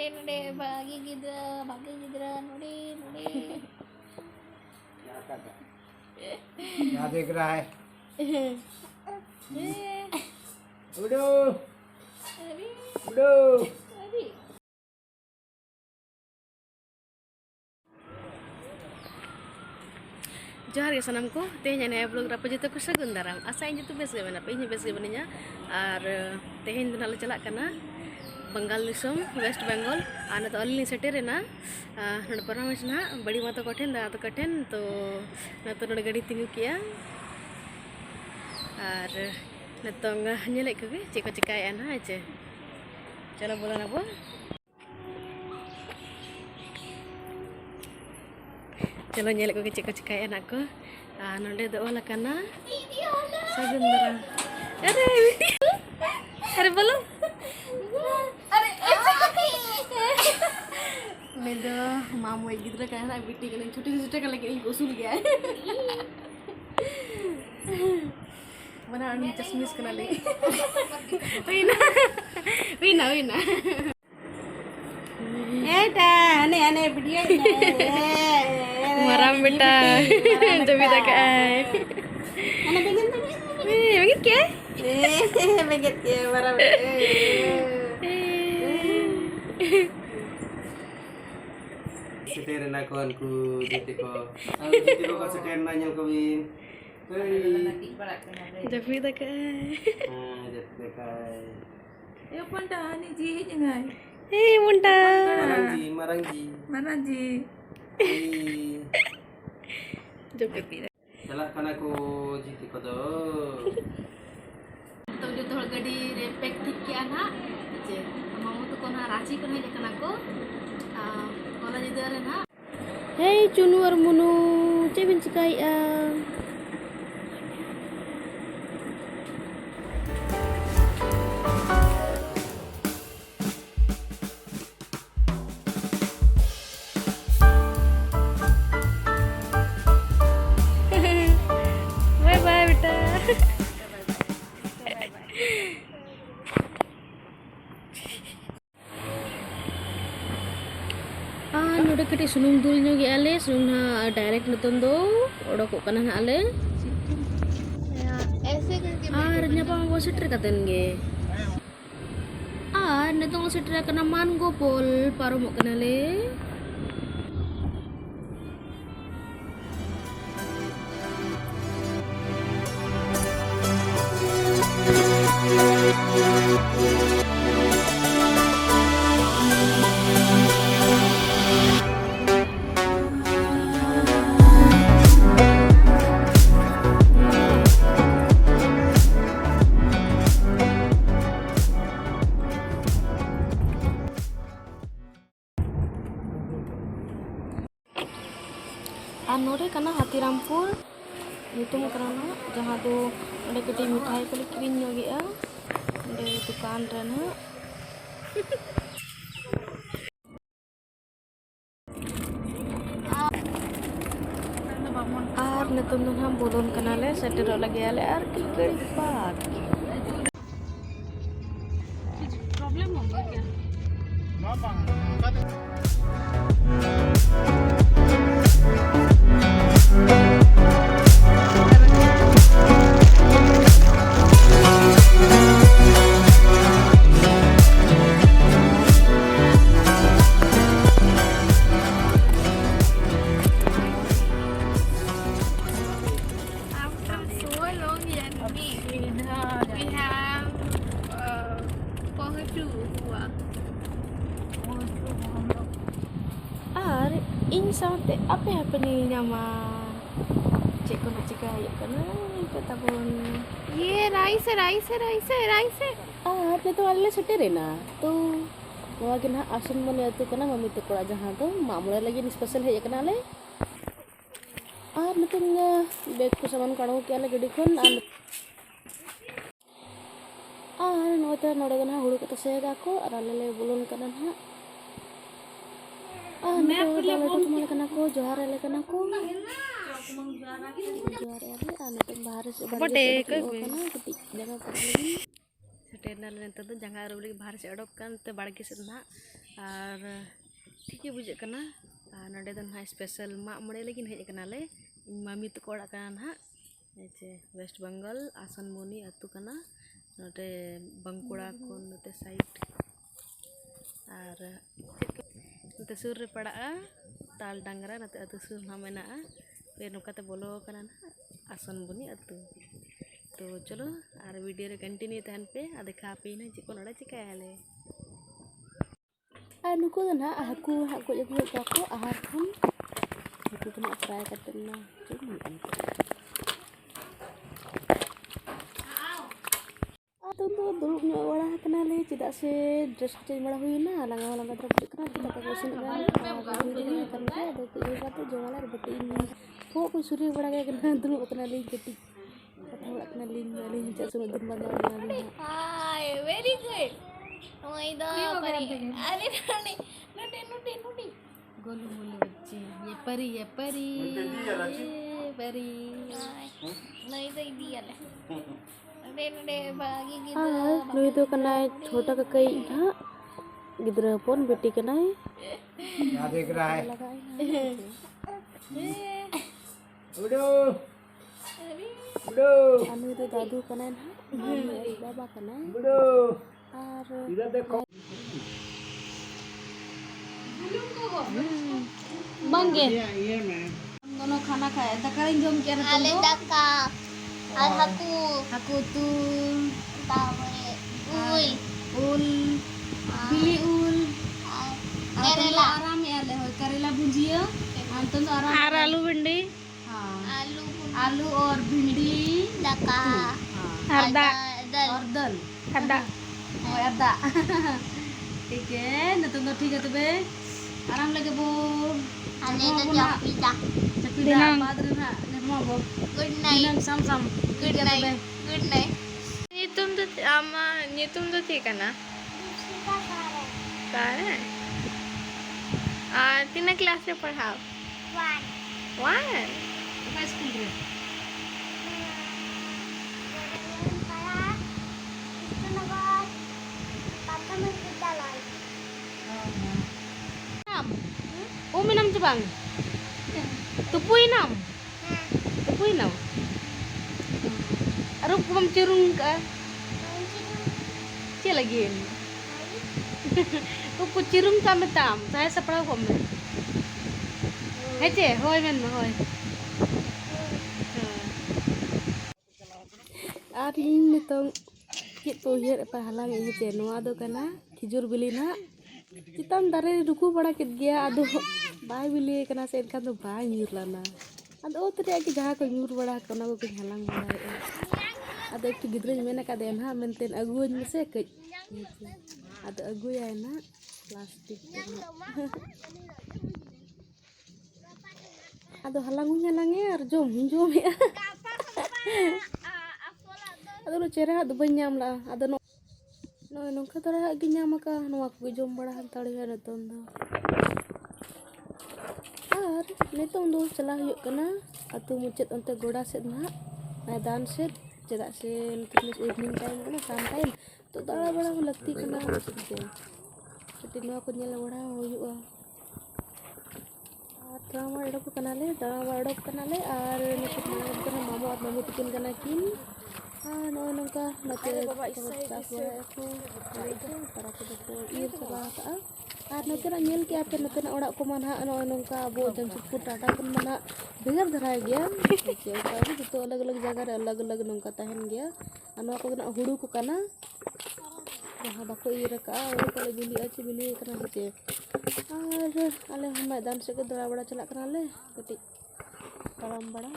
नोडे bagi गिद्रा नोडे नोडे क्या देख रहा है? उड़ो उड़ो। जोहार गे सानाम को तेहन ने ब्लॉग रापे जतो को सगुन दाराम आशा इन जतो बेस गे बना पे इन बेस गे बनिया और तेहन दिन ले चला कना बंगाल दिसम वेस्ट बंगाल आना तो अली सेटेरेना नोड परमेश ना बड़ी माता कठेन दा तो कठेन तो ना तो नोड गाड़ी तिंगु किया और नतोंग नेले को चेको चिकाय ना चे चलो बोला ना बो चलो नेले को चेको चिकाय ना को नोडे दो वाला कना सगुन दाराम अरे बोलो मेरा मामू एक गिद्रा का है बिट्टी के छोटे का लेकिन इनको उसूल गया है mana anu चश्मिश कना ले विना एटा अने वीडियो मराम बेटा जब तक आए अने बेगिन क्या बेगिन के मराम सेटेर ना kon ku jiti ko ka seter na nyel ko win जब तक आए jati kai yo ponta ni ji jangan मुंडा marangji जब चला kana ko jiti ko do तो जो थोड़ा गड़ी रे पैक ठीक किया ना जे मामू तो कोना रांची को नहीं देखना को कोना जिधर है ना हे चुनु और मुनु चेबिन चिकाई बाय बाय बेटा नोडे कटी सुनुम दुल ᱧᱚᱜ ᱟᱞᱮ सुनुम ना डायरेक्ट नतन दो ओडोक कना ना आले ऐसे करके आर ᱧᱟᱯᱟᱢ ᱵᱚ ᱥᱮᱴᱮᱨ ᱠᱟᱛᱮᱱ ᱜᱮ आर ᱱᱤᱛᱚᱝ ᱥᱮᱴᱮᱨ ᱠᱟᱱᱟ ᱢᱟᱱᱜᱳᱯᱚᱞ ᱯᱟᱨᱚᱢᱚᱜ ᱠᱟᱱᱟᱞᱮ और नोडे कना हाथीरामपुर ᱧᱩᱛᱩᱢ ᱠᱟᱱᱟ जहाँ दो ओडे कटी मिठाई को किरिन ᱧᱚᱜᱮᱜᱼᱟ ओडे दुकान रेना और नितुम दो हम बोलोन कनाले सेटेरो लगे आले और की गड़ी बात प्रॉब्लम हो गया क्या और इन साउते apa nih nama cek kena cek ayo kena itu tabun ये rice ah itu alile seterena tuh gua kena asun mone itu kena mami tuh kora jahan tuh mamule lagi nih spesial hej kena le ah nitung beg ku saman kanu ke ale gedi kon nota node kena hulu kata saya aku alile bulun kena ha मैं पहले बोल के कना को जोहार ले कना को जोहार आले आने तो बाहर से बड़े कना कटी जगह पर लगी सेटेरना नंतर तो जंगा आरुब लगी बाहर से अडोक कान ते बाड़गे से ना और ठीक है बुझे कना नडे दन हा स्पेशल मा मड़े लेकिन हेज कना ले मामी तो कोड़ा कना हा जे वेस्ट बंगाल आसनमोनी अतु कना नोटे बंकुड़ा को नोटे साइड और नोटे सुर रे पड़ा ताल डांगरा नोटे अतु सुर ना मेना पे नोकाते बोलो कना आसनमोनी अतु तो चलो और वीडियो रे कंटिन्यू तहन पे आ देखा पे ना चिको नडा चिकायाले आ नुको ना हाकू हाकू जगु को आहार खन हाकू को ना फ्राई करते ना चलो तो दुरुब ᱧᱚᱜ ᱵᱟᱲᱟ ᱠᱟᱱᱟᱞᱮ ᱪᱮᱫᱟᱜ ᱥᱮ ᱰᱨᱮᱥ ᱪᱮᱧᱡ ᱵᱟᱲᱟ ᱦᱩᱭᱱᱟ ᱞᱟᱸᱜᱟ ᱞᱟᱸᱜᱟ ᱫᱷᱟᱨᱟ ᱵᱩᱡᱷᱟᱹᱜ ᱠᱟᱱᱟ ᱫᱟᱠᱟ ᱠᱚ ᱤᱥᱤᱱ ᱵᱟᱲᱟ ᱠᱟᱱᱟ ᱟᱫᱚ ᱠᱟᱹᱡ ᱠᱟᱛᱮ ᱡᱚᱢᱟᱞᱮ ᱟᱨ ᱠᱟᱹᱴᱤᱡ ᱯᱷᱚ ᱠᱚ ᱥᱩᱨᱤ ᱵᱟᱲᱟ ᱠᱟᱱᱟ ᱫᱩᱲᱩᱵ ᱠᱟᱱᱟᱞᱤᱧ ᱠᱟᱹᱴᱤᱡ ᱠᱟᱛᱷᱟ ᱵᱟᱲᱟᱜ ᱠᱟᱱᱟᱞᱤᱧ ᱟᱹᱞᱤᱧ ᱪᱮᱫ ᱥᱩᱱᱩᱜ ᱫᱤᱱ ᱵᱟᱫ ᱟᱹᱞᱤᱧ Hi, very good. Oh, itu apa nih? Ada nih, nudi. Golu Molu बच्चे ये परी ये परी Nah, itu ideal. Nudi bagi gitu. नुई तो कनाय छोटा ककई हा गिद्रा पोन बेटी कनाय क्या देख रहा है? उड़ो उड़ो अनु तो दादू कनाय ना मम्मी बाबा कनाय उड़ो और इधर देखो मंगे ये मैं हम दोनों खाना खाए दकारिन जम के ना Ale daka. Alhaku. aku tuh Tahu. Ui. ul bili ul Kerela. आराम याले हो करेला भुजिया अंतन तो आराम आलू भिंडी हाँ Alu. आलू और भिंडी Daka. हाँ Ada. और दल ada oh ada ठीक है नतन तो ठीक है तबे आराम लगे बो Ale itu japida. चपीदा पादर ना निर्मा बो Good night. dinang sam sam Good night. Good night. nyutum tuh tika na Kare tina kelas रे पढ़ाओ वन apa school रे umi nam Jepang tupui nam arup kum cirung ka cie lagi tupu cirung kami tam saya sepuluh kum hece hoi men hoi ari nitong cik pohir apa halang ini ce noa do kana khijur bili na citam dare duku bada kit gya ado bai bili kana se kan do bai nyur lana ado tadi aki jaha ko nyur bada kana ko halang bada ada ektu gidra mena ka den ha menten aguan mese ke ada agu ya na plastik ada halangunya lange ar jom ya ada lo cerah ada banyam lah ada no nongka tara agi nyama ka no aku jom bada hantari ya neton do ar netong do celah yuk kana atu mucet onte goda set na मैदान से चेदाग से नितुस evening time कना शाम time तो दाड़ा बड़ा को लगती कना से कटी नवा को नेल बड़ा होयुआ दाड़ा बड़ा अडोक कनाले और नितुस कना मामू और मामू तिकिन कना किन नो नंका नते बाबा साफ बड़ा को तारा को ईर चबा का और नते ना नेल के आपे नते ना ओड़ा को मन हा नो नंका बो जमशेदपुर टाटा को मना बेगर धरा गया तो अलग अलग जगह रे अलग अलग नंका तहन गया अनो को ना हुड़ू को कना जहां बाको ईर का वो तले बिली अच्छी बिली कना होते और आले हम मैदान से के दड़ा बड़ा चला कना ले कटी तड़म बड़ा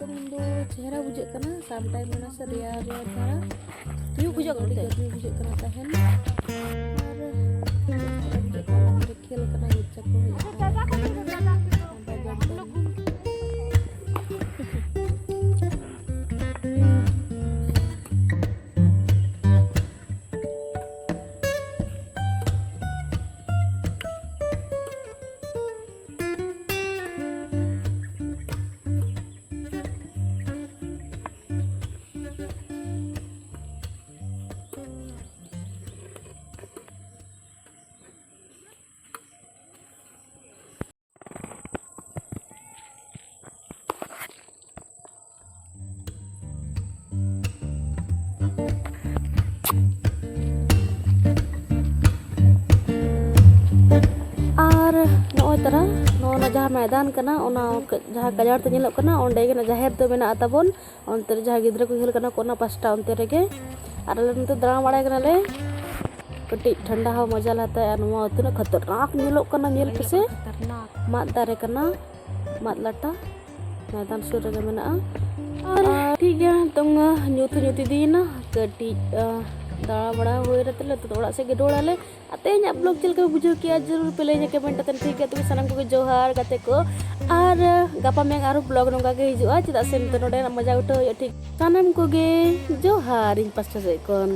मुंदो चेहरा बुझाग कना साम टाइम ना से रियार धारा यू बुझाग कना तहन और खेल कना इच्छा को tara nona jaha मैदान kana ona jaha kajar te nyelok kana onde ge na jaher do mena atabon onte jaha gidra ko hel kana kona pasta onte rege ar le nte dara bada kana le keti ठंडा ha मजा लाता है अनुमा उतना खतरनाक nyelok kana nyel pese mat dare kana mat lata मैदान sur rege mena ठीक है तुम nyuti nyuti dina keti दाड़ा बड़ा हुए रहते ले तो थोड़ा से गेडोड़ा ले आते हैं आप लोग चल के बुझो किया जरूर पहले ये कमेंट तन ठीक है तुम सनम को जोहार गाते को और गापा में आरो ब्लॉग नोंगा के हिजुआ चेदा से नोडे मजा उठो ठीक सनम को गे जोहार इन पास्टा से कोन